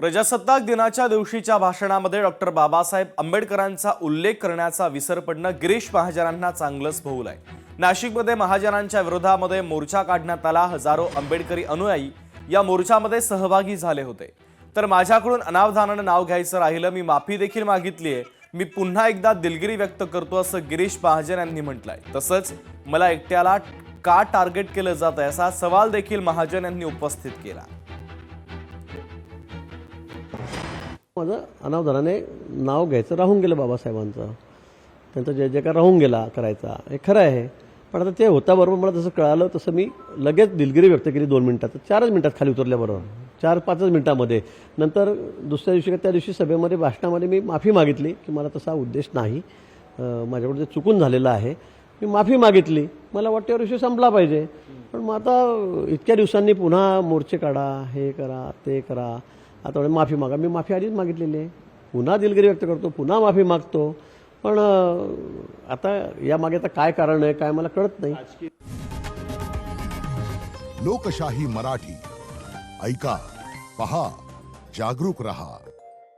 प्रजासत्ताक दिनाच्या दिवशीच्या भाषणामध्ये डॉक्टर बाबासाहेब आंबेडकरांचा उल्लेख करण्याचा विसर पडणं गिरीश महाजनांना चांगलंच भोवलंय। नाशिकमध्ये महाजनांच्या विरोधामध्ये मोर्चा काढण्यात आला। हजारो आंबेडकरी अनुयायी या मोर्चामध्ये सहभागी झाले होते। तर माझ्याकडून अनावधानाने नाव घ्यायचं राहिलं, मी माफी देखील मागितलीये। मी पुन्हा एकदा दिलगिरी व्यक्त करतो असं गिरीश महाजन यांनी म्हटलंय। तसंच मला एकट्याला का टार्गेट केलं जातंय असा सवाल देखील महाजन यांनी उपस्थित केला। माझं अनावधानाने नाव घ्यायचं राहून गेलं, बाबासाहेबांचं त्यांचा जय जयकार राहून गेला करायचा, हे खरं आहे। पण आता ते होता बरोबर मला जसं कळालं तसं मी लगेच दिलगिरी व्यक्त केली 2 मिनिटात, 4 मिनिटात खाली उतरल्याबरोबर 4-5 मिनिटांमध्ये। नंतर दुसऱ्या दिवशी त्या दिवशी सभेमध्ये भाषणामध्ये मी माफी मागितली की मला तसा उद्देश नाही, माझ्याकडून जे चुकून झालेलं आहे मी माफी मागितली। मला वाटतं विषय संपला पाहिजे। पण मग आता इतक्या दिवसांनी पुन्हा मोर्चे काढा, हे करा ते करा, आता माफी मागा। मी माफी आधीच मागितलेली आहे, पुन्हा दिलगिरी व्यक्त करतो, पुन्हा माफी मागतो। पण आता यामागे आता काय कारण आहे काय मला कळत नाही। लोकशाही मराठी ऐका, पहा, जागरूक रहा।